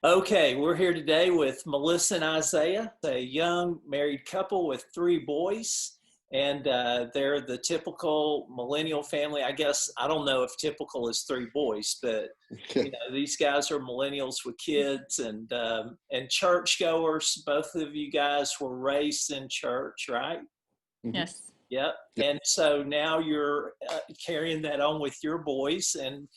Okay, we're here today with Melissa and Isaiah, a young married couple with three boys, and they're the typical millennial family. I guess I don't know if typical is three boys, but these guys are millennials with kids and churchgoers. Both of you guys were raised in church, right? Mhm. Yes. Yep. Yep. And so now you're carrying that on with your boys. And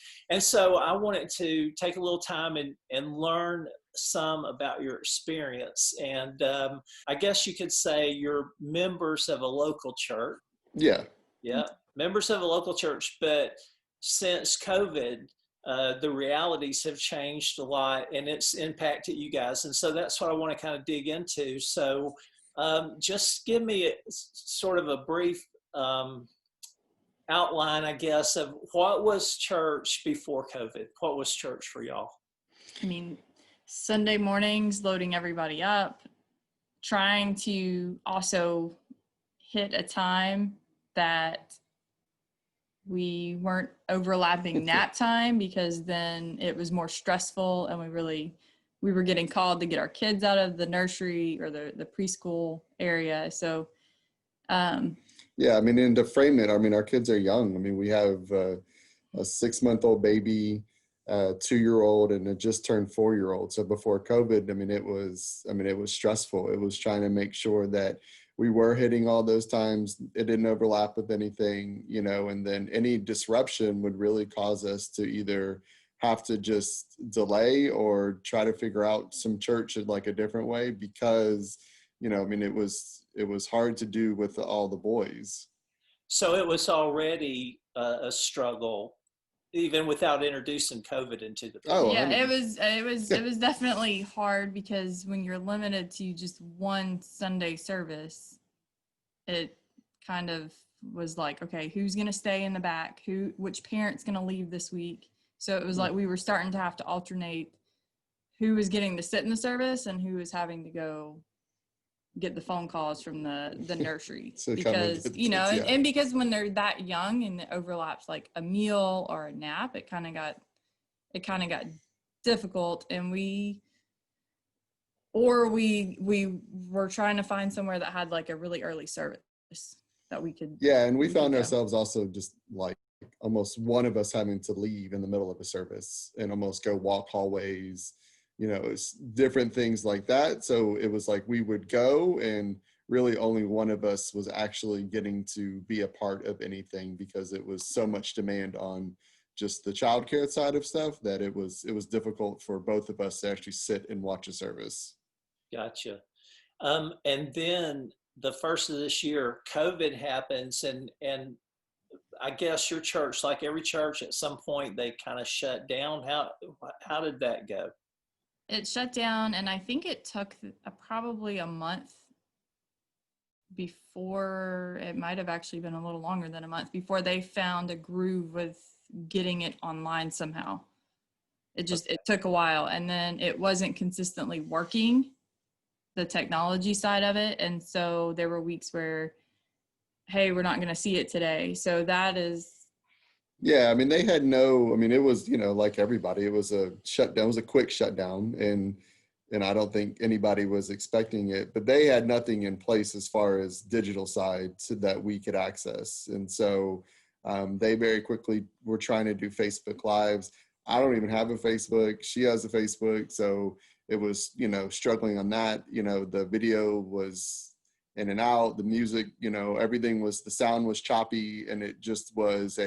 so I wanted to take a little time and learn some about your experience. And I guess you could say you're members of a local church. Yeah. Yeah. Members of a local church. But since COVID, the realities have changed a lot and it's impacted you guys. And so that's what I want to kind of dig into. So just give me sort of a brief outline, I guess, of what was church before COVID. What was church for y'all? I mean, Sunday mornings, loading everybody up, trying to also hit a time that we weren't overlapping nap time, because then it was more stressful and we were getting called to get our kids out of the nursery or the preschool area. So Yeah. I mean, and to frame it, I mean, our kids are young. I mean, we have a 6-month-old baby, 2-year-old, and a just turned 4-year-old. So before COVID, I mean, it was stressful. It was trying to make sure that we were hitting all those times. It didn't overlap with anything, and then any disruption would really cause us to either have to just delay or try to figure out some church in like a different way, because, I mean, it was hard to do with all the boys. So it was already a struggle, even without introducing COVID into the picture. Oh, yeah, it was definitely hard, because when you're limited to just one Sunday service, it kind of was like, okay, who's going to stay in the back? Which parent's going to leave this week? So it was like we were starting to have to alternate who was getting to sit in the service and who was having to go get the phone calls from the nursery. So because yeah. and because when they're that young and it overlaps like a meal or a nap, it kind of got difficult. And we were trying to find somewhere that had like a really early service that we could. Yeah, and we found go. ourselves also just like almost one of us having to leave in the middle of a service and almost go walk hallways, it's different things like that. So it was like we would go, and really only one of us was actually getting to be a part of anything, because it was so much demand on just the childcare side of stuff that it was difficult for both of us to actually sit and watch a service. Gotcha. And then the first of this year, COVID happens, and I guess your church, like every church, at some point they kind of shut down. How did that go? It shut down, and I think it took probably a month before. It might have actually been a little longer than a month before they found a groove with getting it online somehow. It took a while, and then it wasn't consistently working, the technology side of it. And so there were weeks where, hey, we're not going to see it today. So that is. Yeah, I mean, they had it was, like everybody, it was a shutdown, it was a quick shutdown, and I don't think anybody was expecting it, but they had nothing in place as far as digital side that we could access. And so they very quickly were trying to do Facebook Lives. I don't even have a Facebook. She has a Facebook. So it was, struggling on that. The video was in and out, the music, everything the sound was choppy, and it just was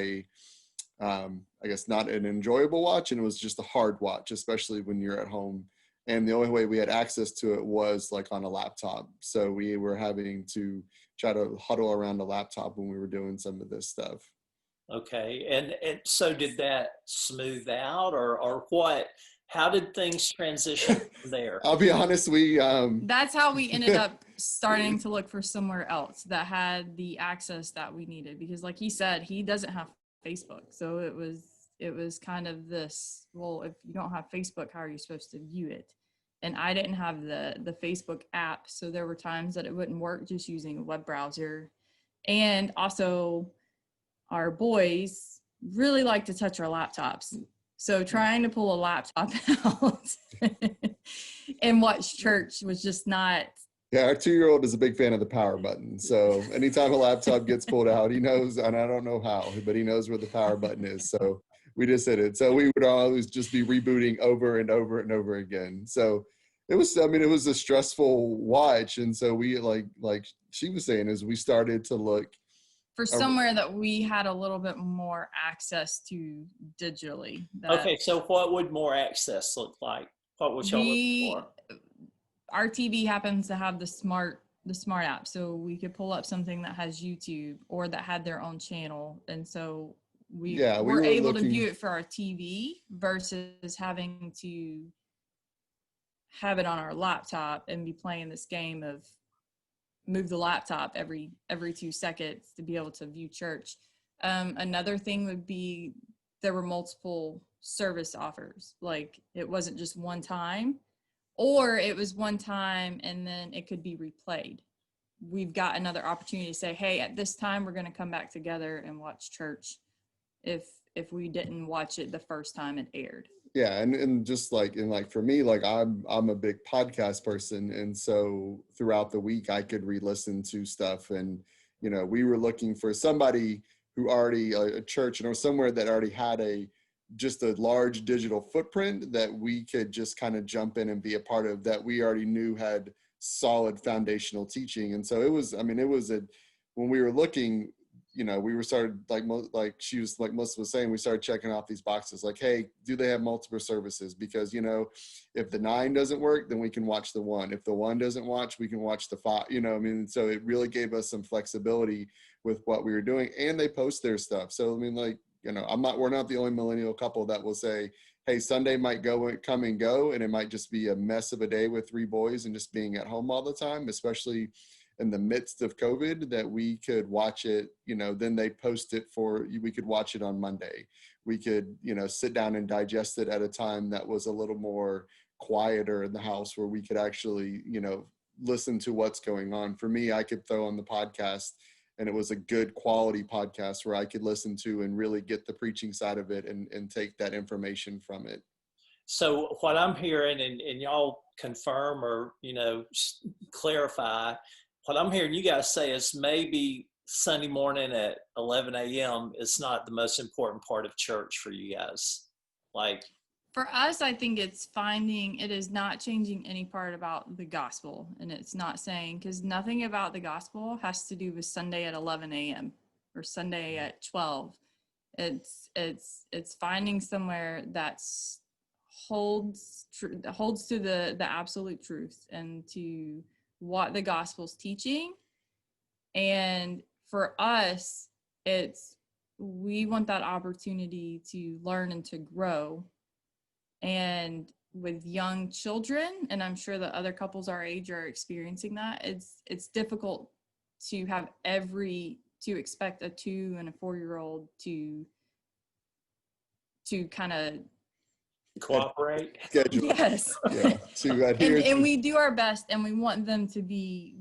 I guess not an enjoyable watch, and it was just a hard watch, especially when you're at home. And the only way we had access to it was like on a laptop. So we were having to try to huddle around a laptop when we were doing some of this stuff. Okay. And so did that smooth out or what? How did things transition from there? I'll be honest, that's how we ended up starting to look for somewhere else that had the access that we needed, because like he said, he doesn't have Facebook. So it was kind of this, well, if you don't have Facebook, how are you supposed to view it? And I didn't have the Facebook app. So there were times that it wouldn't work just using a web browser. And also our boys really like to touch our laptops. So trying to pull a laptop out and watch church was just not. Yeah, our 2-year-old is a big fan of the power button. So anytime a laptop gets pulled out, he knows, and I don't know how, but he knows where the power button is. So we just hit it. So we would always just be rebooting over and over and over again. So it was, I mean, it was a stressful watch. And so we, like she was saying, is we started to look For somewhere that we had a little bit more access to digitally. Okay, so what would more access look like? What would y'all look for? Our TV happens to have the smart app, so we could pull up something that has YouTube or that had their own channel, and so we were able to view it for our TV versus having to have it on our laptop and be playing this game of move the laptop every 2 seconds to be able to view church. Another thing would be there were multiple service offers. Like it wasn't just one time, or it was one time and then it could be replayed. We've got another opportunity to say, hey, at this time we're going to come back together and watch church if we didn't watch it the first time it aired. Yeah, and just like, and like for me, like I'm a big podcast person, and so throughout the week I could re-listen to stuff, and you know, we were looking for somebody who already a church, you know, somewhere that already had just a large digital footprint that we could just kind of jump in and be a part of, that we already knew had solid foundational teaching. And so it was, I mean, it was when we were looking, you know, we were started like Melissa was saying, we started checking off these boxes like, hey, do they have multiple services? Because, you know, if the 9 doesn't work, then we can watch the 1. If the 1 doesn't watch, we can watch the 5, you know, I mean, so it really gave us some flexibility with what we were doing, and they post their stuff. So, I mean, like, you know, we're not the only millennial couple that will say, hey, Sunday might come and go, and it might just be a mess of a day with 3 boys and just being at home all the time, especially in the midst of COVID, that we could watch it, you know, then they post it we could watch it on Monday. We could, you know, sit down and digest it at a time that was a little more quieter in the house, where we could actually, you know, listen to what's going on. For me, I could throw on the podcast, and it was a good quality podcast where I could listen to and really get the preaching side of it and take that information from it. So what I'm hearing, and y'all confirm or, you know, clarify, what I'm hearing you guys say is maybe Sunday morning at 11 a.m. is not the most important part of church for you guys. Like, for us, I think it is not changing any part about the gospel. And it's not saying, because nothing about the gospel has to do with Sunday at 11 a.m. or Sunday at 12. It's finding somewhere that holds to the absolute truth and to what the gospel's teaching. And for us, we want that opportunity to learn and to grow. And with young children, and I'm sure that other couples our age are experiencing that, it's difficult to expect a 2 and a 4-year-old to kind of cooperate. Schedule. Yes. Yeah. To adhere and we do our best, and we want them to be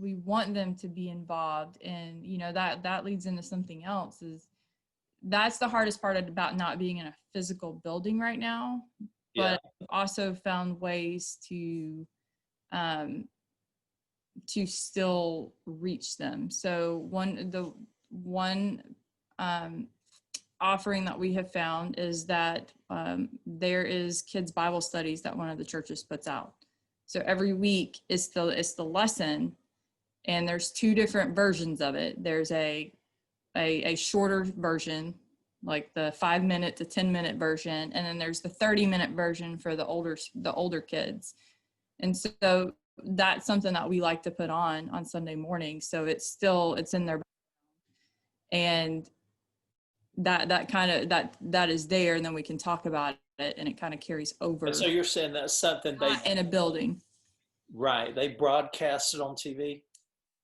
involved. And you know, that leads into something else. That's the hardest part about not being in a physical building right now. But I've also found ways to still reach them. So one offering that we have found is that there is kids Bible studies that one of the churches puts out. So every week it's the lesson, and there's 2 different versions of it. There's a shorter version, like the 5-minute to 10-minute version, and then there's the 30-minute version for the older kids. And so that's something that we like to put on Sunday morning. So it's in their, and that is there, and then we can talk about it, and it kind of carries over. And so you're saying that's something in a building, right? They broadcast it on TV.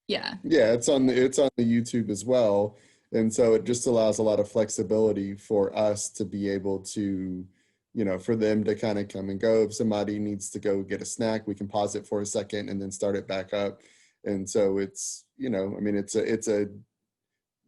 Yeah, it's on the YouTube as well. And so it just allows a lot of flexibility for us to be able to, you know, for them to kind of come and go. If somebody needs to go get a snack, we can pause it for a second and then start it back up. And so it's, you know, I mean, it's a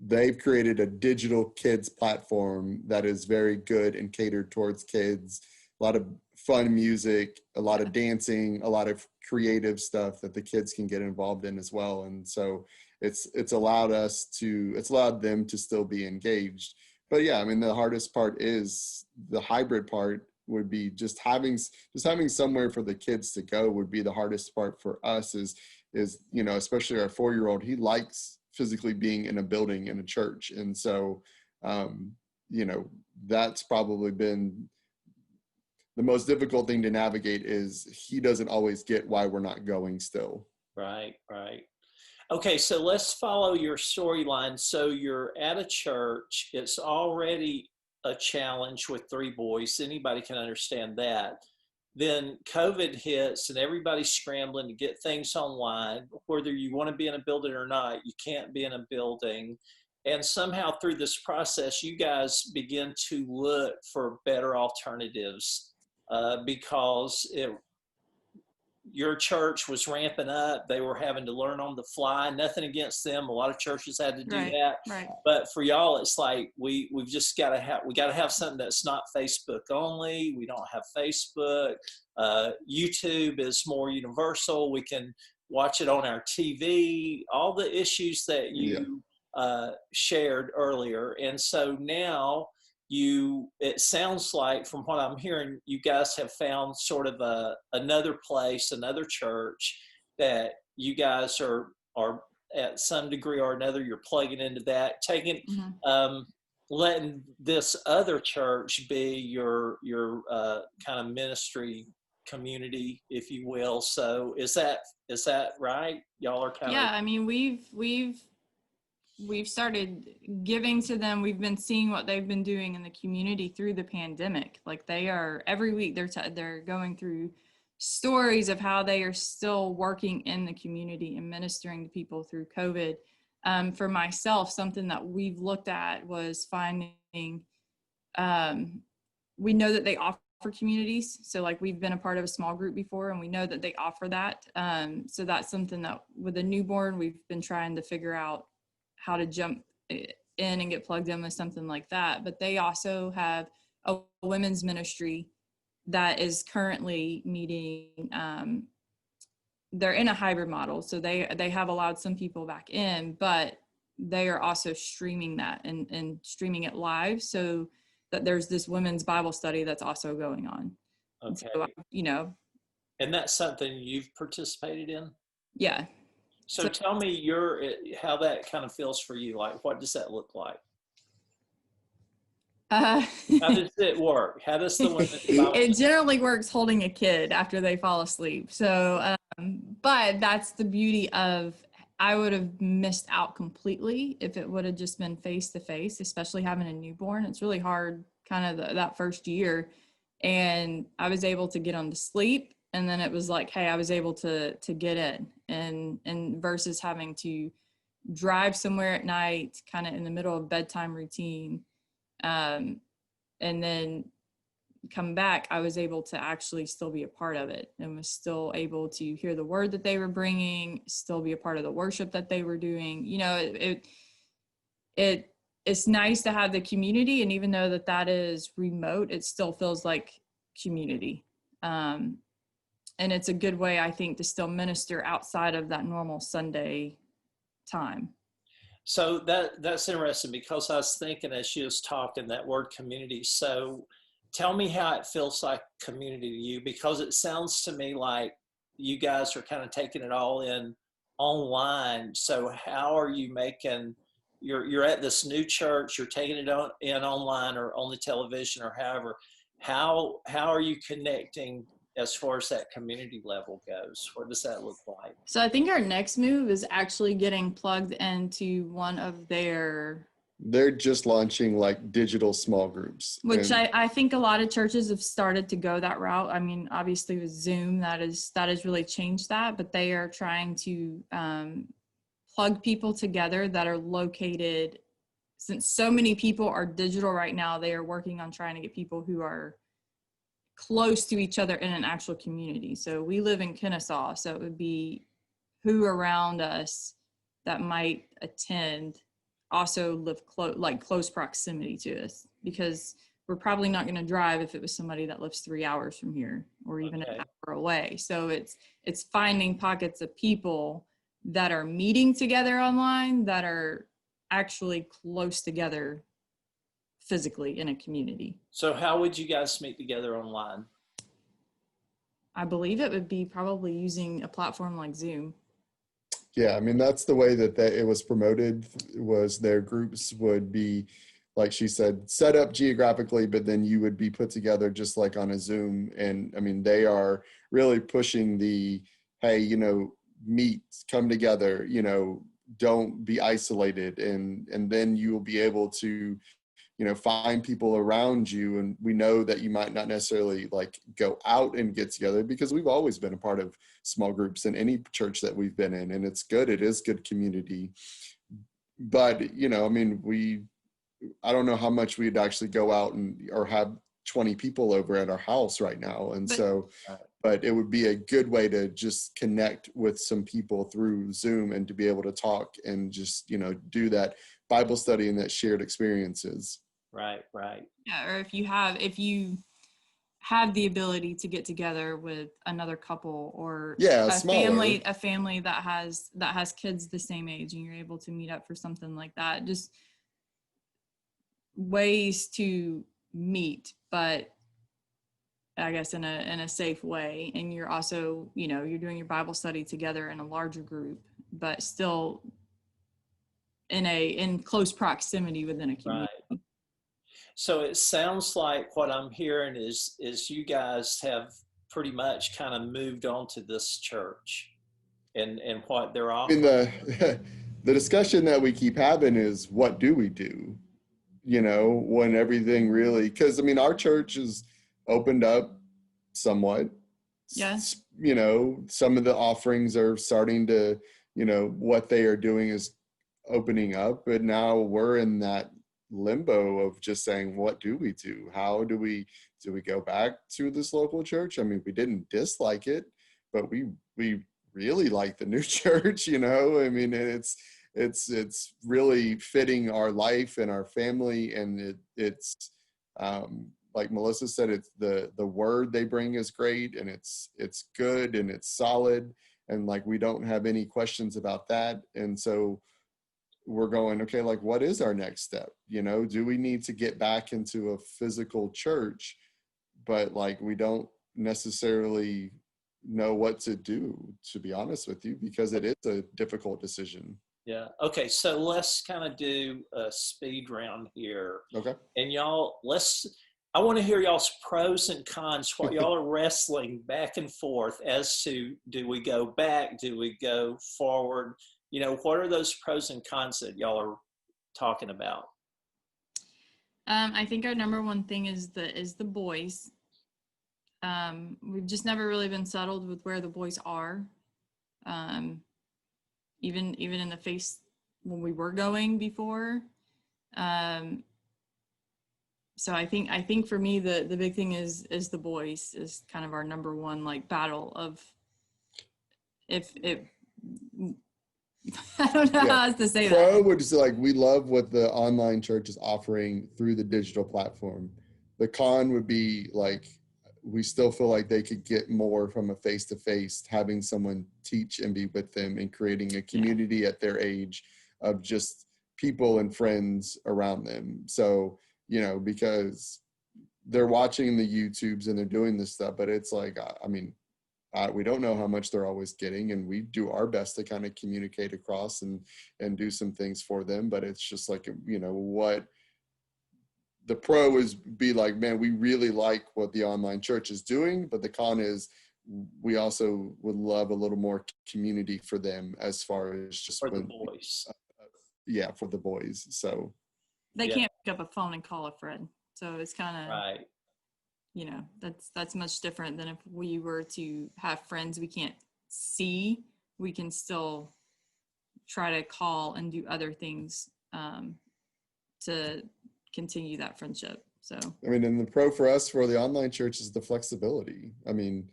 they've created a digital kids platform that is very good and catered towards kids. A lot of fun music, a lot of dancing, a lot of creative stuff that the kids can get involved in as well. And so it's allowed them to still be engaged. But yeah, I mean, the hardest part is the hybrid part would be just having somewhere for the kids to go would be the hardest part for us is, especially our 4-year-old, he likes physically being in a building in a church. And so, that's probably been the most difficult thing to navigate is he doesn't always get why we're not going still. Right. Okay, so let's follow your storyline. So you're at a church. It's already a challenge with 3 boys. Anybody can understand that. Then COVID hits and everybody's scrambling to get things online. Whether you want to be in a building or not, you can't be in a building. And somehow through this process, you guys begin to look for better alternatives because your church was ramping up. They were having to learn on the fly. Nothing against them. A lot of churches had to do that. Right. But for y'all, it's like we've just got to have something that's not Facebook only. We don't have Facebook. YouTube is more universal. We can watch it on our TV. All the issues that you shared earlier. And so now it sounds like from what I'm hearing, you guys have found sort of another place, another church that you guys are at some degree or another, you're plugging into that, letting this other church be your kind of ministry community, if you will. So is that right? Y'all are kind of. Yeah, I mean, we've started giving to them. We've been seeing what they've been doing in the community through the pandemic. Like they are every week they're going through stories of how they are still working in the community and ministering to people through COVID. For myself, something that we've looked at was finding, we know that they offer communities. So like we've been a part of a small group before and we know that they offer that. So that's something that with a newborn, we've been trying to figure out how to jump in and get plugged in with something like that. But they also have a women's ministry that is currently meeting. They're in a hybrid model. So they have allowed some people back in, but they are also streaming that and streaming it live so that there's this women's Bible study that's also going on. Okay. So, and that's something you've participated in? Yeah. So tell me how that kind of feels for you. Like, what does that look like? How does it work? How does the women's Bible It generally works holding a kid after they fall asleep. So, but that's the beauty of, I would have missed out completely if it would have just been face to face, especially having a newborn. It's really hard kind of that first year. And I was able to get on to sleep. And then it was like, hey, I was able to get in and versus having to drive somewhere at night, kind of in the middle of bedtime routine. And then come back, I was able to actually still be a part of it and was still able to hear the word that they were bringing, still be a part of the worship that they were doing. It's nice to have the community. And even though that is remote, it still feels like community. And it's a good way, I think, to still minister outside of that normal Sunday time. So that's interesting because I was thinking as she was talking that word community. So tell me how it feels like community to you, because it sounds to me like you guys are kind of taking it all in online. So how are you making, you're at this new church, you're taking it in online or on the television or however, how are you connecting as far as that community level goes? What does that look like? So I think our next move is actually getting plugged into one of they're just launching like digital small groups. Which I think a lot of churches have started to go that route. I mean, obviously with Zoom, that has really changed that, but they are trying to plug people together that are located, since so many people are digital right now, they are working on trying to get people who are close to each other in an actual community. So we live in Kennesaw, so it would be who around us that might attend also live close proximity to us, because we're probably not going to drive if it was somebody that lives 3 hours from here or even an hour away. So it's finding pockets of people that are meeting together online that are actually close together physically in a community. So how would you guys meet together online? I believe it would be probably using a platform like Zoom. Yeah, I mean, that's the way that it was promoted, was their groups would be, like she said, set up geographically, but then you would be put together just like on a Zoom. And I mean, they are really pushing the, hey, you know, meet, come together, you know, don't be isolated. And then you will be able to, you know, find people around you. And we know that you might not necessarily like go out and get together, because we've always been a part of small groups in any church that we've been in. And it's good. It is good community. But, you know, I mean, I don't know how much we'd actually go out or have 20 people over at our house right now. And but it would be a good way to just connect with some people through Zoom and to be able to talk and just, you know, do that Bible study and that shared experiences. Right. Yeah, or if you have the ability to get together with another couple or a family that has kids the same age, and you're able to meet up for something like that. Just ways to meet, but I guess in a safe way. And you're also, you know, you're doing your Bible study together in a larger group, but still in close proximity within a community. Right. So it sounds like what I'm hearing is you guys have pretty much kind of moved on to this church and what they're offering. I mean, the discussion that we keep having is, what do we do? You know, when everything really, because I mean, our church is opened up somewhat. Yeah. You know, some of the offerings are starting to, you know, what they are doing is opening up, but now we're in that limbo of just saying, what do we do? How do we go back to this local church? I mean, we didn't dislike it, but we really like the new church, you know. I mean, it's really fitting our life and our family, and it's like Melissa said, it's the word they bring is great, and it's good and it's solid, and like we don't have any questions about that. And so we're going, okay, like what is our next step? You know, do we need to get back into a physical church? But like we don't necessarily know what to do, to be honest with you, because it is a difficult decision. Yeah. Okay. So let's kind of do a speed round here. Okay. And I want to hear y'all's pros and cons, what y'all are wrestling back and forth as to, do we go back? Do we go forward? You know, what are those pros and cons that y'all are talking about? I think our number one thing is the boys. We've just never really been settled with where the boys are. Even in the face when we were going before. So I think for me the big thing is the boys is kind of our number one like battle of if I don't know how else to say that. Pro would just like, we love what the online church is offering through the digital platform. The con would be like, we still feel like they could get more from a face-to-face, having someone teach and be with them and creating a community at their age of just people and friends around them. So, you know, because they're watching the YouTubes and they're doing this stuff, but it's like, I mean, we don't know how much they're always getting, and we do our best to kind of communicate across and do some things for them. But it's just like, you know, what the pro is be like, man, we really like what the online church is doing, but the con is we also would love a little more community for them as far as just for the boys. For the boys. So they can't pick up a phone and call a friend. So it's kind of right. You know, that's much different than if we were to have friends we can't see. We can still try to call and do other things to continue that friendship. So I mean, and the pro for us for the online church is the flexibility. I mean,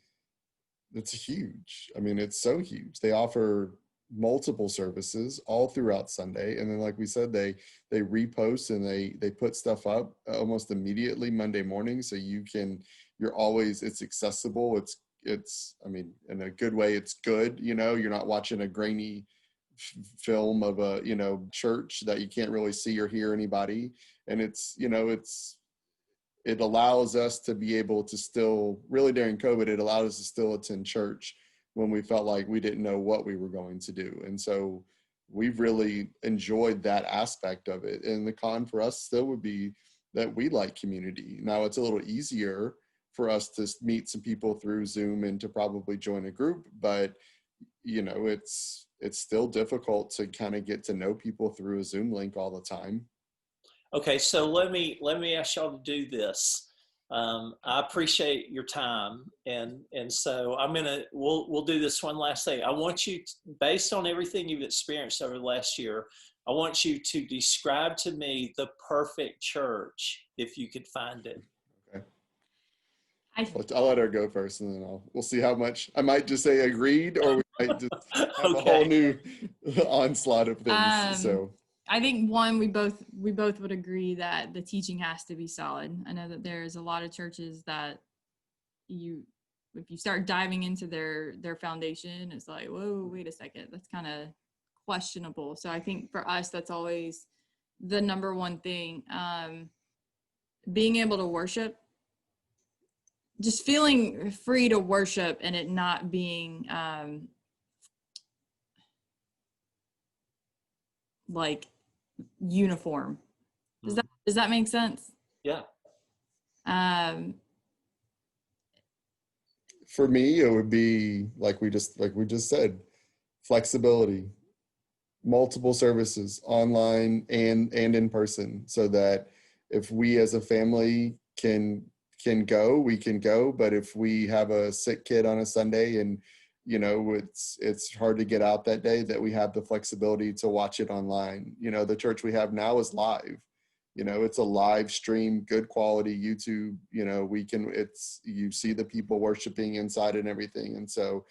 it's huge. I mean, it's so huge. They offer multiple services all throughout Sunday. And then, like we said, they repost and they put stuff up almost immediately Monday morning. So it's accessible. It's, I mean, in a good way, it's good. You're not watching a grainy film of a, church that you can't really see or hear anybody. And it allows us to be able to still, really during COVID, it allowed us to still attend church when we felt like we didn't know what we were going to do. And so we've really enjoyed that aspect of it. And the con for us still would be that we like community. Now it's a little easier for us to meet some people through Zoom and to probably join a group, but it's still difficult to kind of get to know people through a Zoom link all the time. Okay, so let me ask y'all to do this. I appreciate your time, and so we'll do this one last thing. I want you, based on everything you've experienced over the last year, I want you to describe to me the perfect church, if you could find it. Okay. I'll let her go first, and then we'll see how much I might just say agreed, or we might just have a whole new onslaught of things. So I think we both would agree that the teaching has to be solid. I know that there's a lot of churches that if you start diving into their foundation, it's like, whoa, wait a second, that's kind of questionable. So I think for us, that's always the number one thing. Being able to worship, just feeling free to worship, and it not being like uniform. Does that make sense? Yeah. For me, it would be like we just said, flexibility, multiple services, online and in person, so that if we as a family can go, we can go. But if we have a sick kid on a Sunday and it's hard to get out that day, that we have the flexibility to watch it online. The church we have now is live. It's a live stream, good quality YouTube. You see the people worshiping inside and everything. And so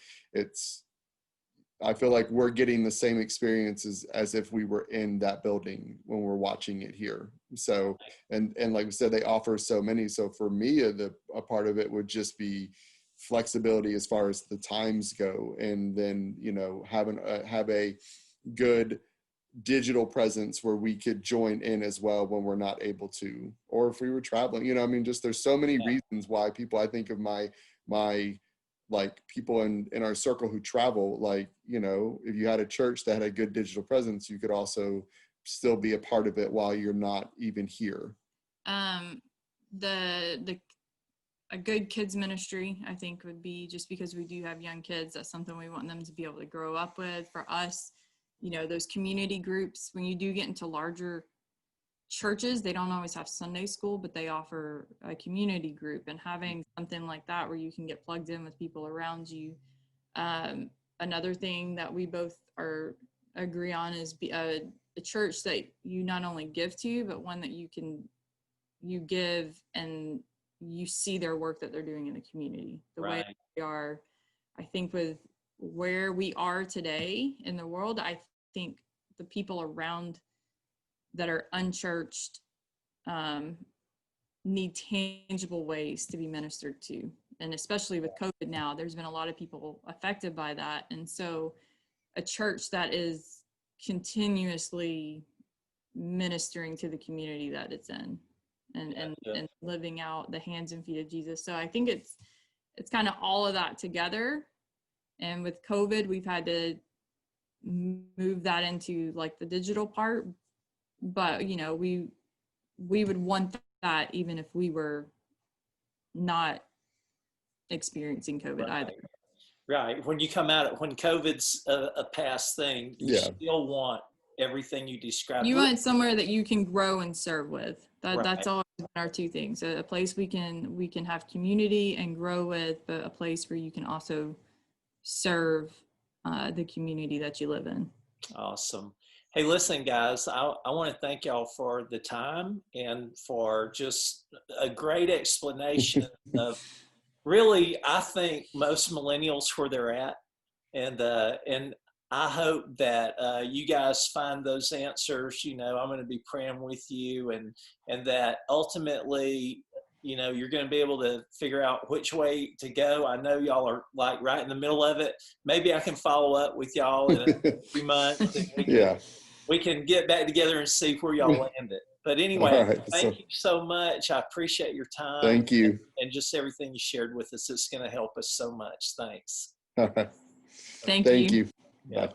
I feel like we're getting the same experiences as if we were in that building when we're watching it here. So, and like we said, they offer so many. So for me, a part of it would just be flexibility as far as the times go. And then, have a good digital presence where we could join in as well when we're not able to, or if we were traveling, just there's so many reasons why people, I think of my like people in our circle who travel, like, if you had a church that had a good digital presence, you could also still be a part of it while you're not even here. A good kids ministry, I think, would be, just because we do have young kids, that's something we want them to be able to grow up with. For us, those community groups, when you do get into larger churches, they don't always have Sunday school, but they offer a community group, and having something like that where you can get plugged in with people around you. Another thing that we both agree on is a church that you not only give to, but one that you give and you see their work that they're doing in the community. The way they are, I think, with where we are today in the world, I think the people around that are unchurched need tangible ways to be ministered to. And especially with COVID now, there's been a lot of people affected by that. And so a church that is continuously ministering to the community that it's in and living out the hands and feet of Jesus. So I think it's kind of all of that together. And with COVID, we've had to move that into like the digital part. But, we would want that even if we were not experiencing COVID either. Right. When you come out, when COVID's a past thing, you still want everything you described. You want somewhere that you can grow and serve with. That's always been our two things. A place we can have community and grow with, but a place where you can also serve the community that you live in. Awesome. Hey, listen, guys, I want to thank y'all for the time and for just a great explanation of really, I think, most millennials where they're at. And I hope that you guys find those answers. I'm going to be praying with you, and that ultimately, you're going to be able to figure out which way to go. I know y'all are like right in the middle of it. Maybe I can follow up with y'all in a few months. And we can get back together and see where y'all landed. But anyway, All right, thank you so much. I appreciate your time. Thank you. And just everything you shared with us. It's going to help us so much. Thanks. All right. Thank Thank you. you. Yeah. Bye.